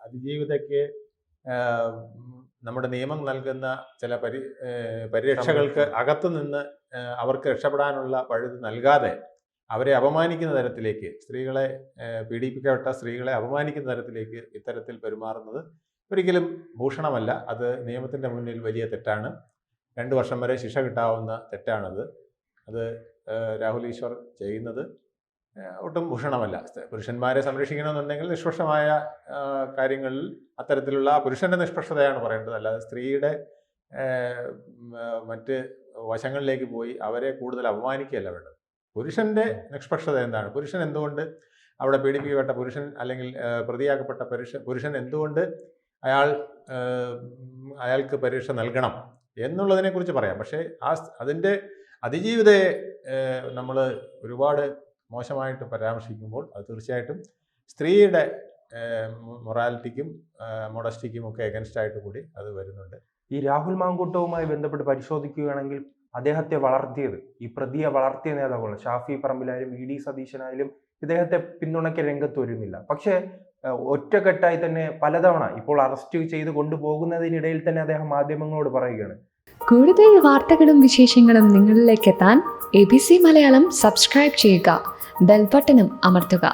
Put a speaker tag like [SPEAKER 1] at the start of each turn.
[SPEAKER 1] അതിജീവിതയ്ക്ക് നമ്മുടെ നിയമം നൽകുന്ന ചില പരിരക്ഷകൾക്ക് അകത്തു നിന്ന് അവർക്ക് രക്ഷപ്പെടാനുള്ള പഴുത് നൽകാതെ അവരെ അപമാനിക്കുന്ന തരത്തിലേക്ക്, സ്ത്രീകളെ പീഡിപ്പിക്കപ്പെട്ട സ്ത്രീകളെ അപമാനിക്കുന്ന തരത്തിലേക്ക് ഇത്തരത്തിൽ പെരുമാറുന്നത് ഒരിക്കലും ഭൂഷണമല്ല. അത് നിയമത്തിൻ്റെ മുന്നിൽ വലിയ തെറ്റാണ്. 2 വർഷം വരെ ശിക്ഷ കിട്ടാവുന്ന തെറ്റാണത്. അത് രാഹുൽ ഈശ്വർ ചെയ്യുന്നത് ഒട്ടും ഭൂഷണമല്ല. പുരുഷന്മാരെ സംരക്ഷിക്കണമെന്നുണ്ടെങ്കിൽ നിഷ്പക്ഷമായ കാര്യങ്ങളിൽ അത്തരത്തിലുള്ള പുരുഷൻ്റെ നിഷ്പക്ഷതയാണ് പറയേണ്ടത്, അല്ലാതെ സ്ത്രീയുടെ മറ്റ് വശങ്ങളിലേക്ക് പോയി അവരെ കൂടുതൽ അപമാനിക്കുകയല്ല വേണ്ടത്. പുരുഷൻ്റെ നിഷ്പക്ഷത എന്താണ്? പുരുഷൻ എന്തുകൊണ്ട് അവിടെ പീഡിപ്പിക്കപ്പെട്ട പുരുഷൻ അല്ലെങ്കിൽ പ്രതിയാക്കപ്പെട്ട പുരുഷൻ എന്തുകൊണ്ട് അയാൾക്ക് പരീക്ഷ നൽകണം എന്നുള്ളതിനെക്കുറിച്ച് പറയാം. പക്ഷേ അതിൻ്റെ അതിജീവിതയെ നമ്മൾ ഒരുപാട് മോശമായിട്ട് പരാമർശിക്കുമ്പോൾ അത് തീർച്ചയായിട്ടും സ്ത്രീയുടെ മൊറാലിറ്റിക്കും മൊഡസ്റ്റിക്കും ഒക്കെ എഗൻസ്റ്റായിട്ട് കൂടി അത് വരുന്നുണ്ട്.
[SPEAKER 2] ഈ രാഹുൽ മാങ്കൂട്ടവുമായി ബന്ധപ്പെട്ട് പരിശോധിക്കുകയാണെങ്കിൽ അദ്ദേഹത്തെ വളർത്തിയത്, ഈ പ്രതിയെ വളർത്തിയ നേതാക്കൾ ഷാഫി പറമ്പിലായാലും ഇ ഡി സതീശനായാലും ഇദ്ദേഹത്തെ പിന്തുണയ്ക്കാൻ രംഗത്ത് വരുന്നില്ല. പക്ഷേ ഒറ്റക്കെട്ടായി തന്നെ പലതവണ ഇപ്പോൾ അറസ്റ്റ് ചെയ്ത് കൊണ്ടുപോകുന്നതിനിടയിൽ തന്നെ അദ്ദേഹം മാധ്യമങ്ങളോട് പറയുകയാണ്.
[SPEAKER 3] കൂടുതൽ വാർത്തകളും വിശേഷങ്ങളും നിങ്ങളിലേക്ക് എത്താൻ ABC മലയാളം സബ്സ്ക്രൈബ് ചെയ്യുക, ബെൽ ബട്ടണും അമർത്തുക.